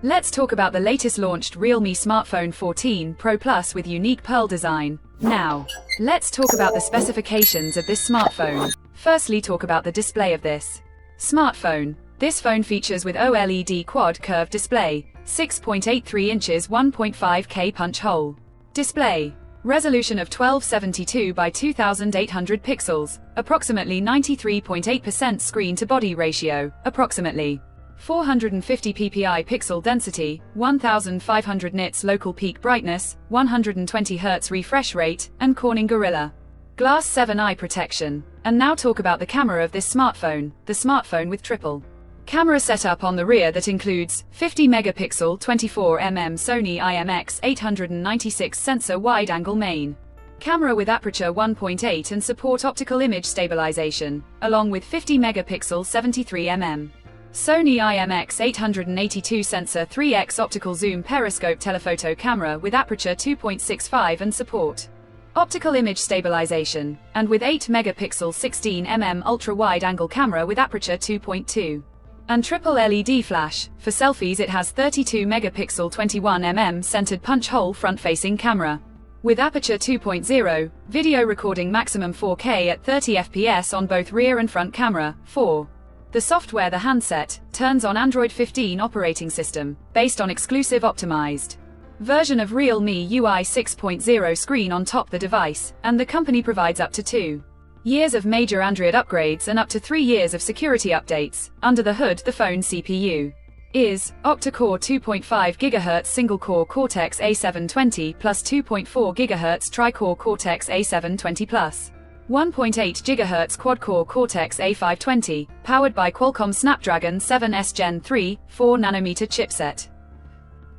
Let's talk about the latest launched Realme smartphone 14 Pro Plus with unique pearl design. Now, let's talk about the specifications of this smartphone. Firstly, talk about the display of this smartphone. This phone features with OLED quad curved display, 6.83 inches 1.5K punch hole display. Resolution of 1272 by 2800 pixels, approximately 93.8% screen-to-body ratio, approximately 450 ppi pixel density, 1500 nits local peak brightness, 120 Hz refresh rate, and Corning Gorilla Glass 7 eye protection. And now talk about the camera of this smartphone, the smartphone with triple camera setup on the rear that includes 50 megapixel 24mm Sony IMX896 sensor wide-angle main camera with aperture 1.8 and support optical image stabilization, along with 50 megapixel 73mm Sony IMX882 sensor 3x optical zoom periscope telephoto camera with aperture 2.65 and support optical image stabilization, and with 8 megapixel 16mm ultra-wide-angle camera with aperture 2.2. And triple LED flash. For selfies it has 32 megapixel 21mm centered punch hole front-facing camera with aperture 2.0, video recording maximum 4K at 30 fps on both rear and front camera. 4. The software. The handset turns on Android 15 operating system, based on exclusive optimized version of Realme UI 6.0 screen on top the device, and the company provides up to 2 years of major Android upgrades and up to 3 years of security updates. Under the hood, the phone CPU is octa-core 2.5 GHz single-core Cortex A720 plus 2.4 GHz tri-core Cortex A720 plus 1.8 GHz quad-core Cortex A520, powered by Qualcomm Snapdragon 7S Gen 3, 4nm chipset.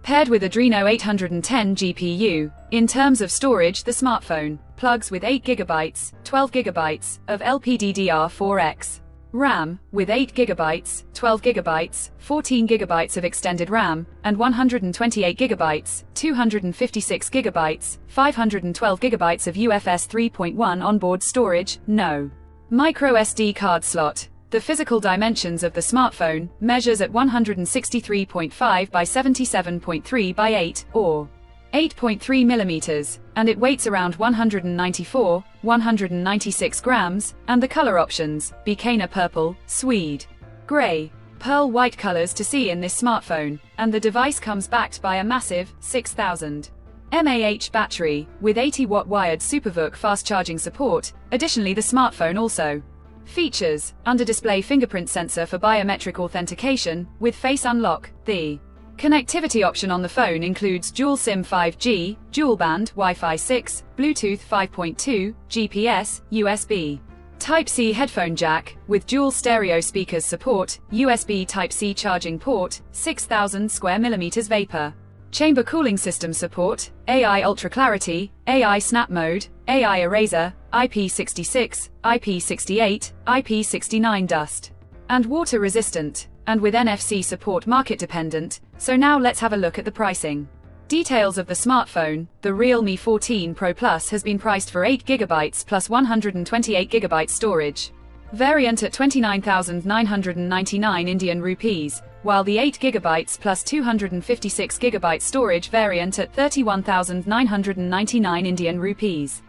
Paired with Adreno 810 GPU. In terms of storage, the smartphone plugs with 8GB, 12GB of LPDDR4X RAM, with 8GB, 12GB, 14GB of extended RAM, and 128GB, 256GB, 512GB of UFS 3.1 onboard storage. No microSD card slot. The physical dimensions of the smartphone measures at 163.5 by 77.3 by 8, or 8.3 millimeters, and it weighs around 196 grams, and the color options, Bikana purple, Swede, gray, pearl white colors to see in this smartphone, and the device comes backed by a massive 6,000 mAh battery, with 80-watt wired SuperVOOC fast charging support. Additionally, the smartphone also features under-display fingerprint sensor for biometric authentication, with face unlock. The connectivity option on the phone includes dual SIM 5G, dual band, Wi-Fi 6, Bluetooth 5.2, GPS, USB Type-C headphone jack, with dual stereo speakers support, USB Type-C charging port, 6,000 square millimeters vapor chamber cooling system support, AI Ultra Clarity, AI Snap Mode, AI Eraser, IP66, IP68, IP69 dust, and water resistant, and with NFC support market dependent. So now let's have a look at the pricing details of the smartphone. The Realme 14 Pro Plus has been priced for 8GB plus 128GB storage variant at 29,999 Indian rupees, while the 8GB plus 256GB storage variant at 31,999 Indian rupees,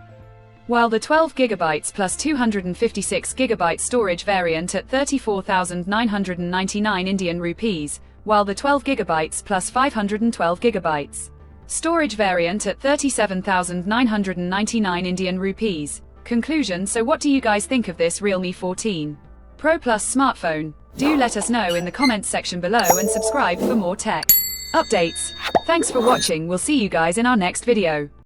while the 12GB plus 256GB storage variant at 34,999 Indian rupees, while the 12GB plus 512GB storage variant at 37,999 Indian rupees. Conclusion. So what do you guys think of this Realme 14 Pro Plus smartphone? Do let us know in the comments section below and subscribe for more tech updates. Thanks for watching. We'll see you guys in our next video.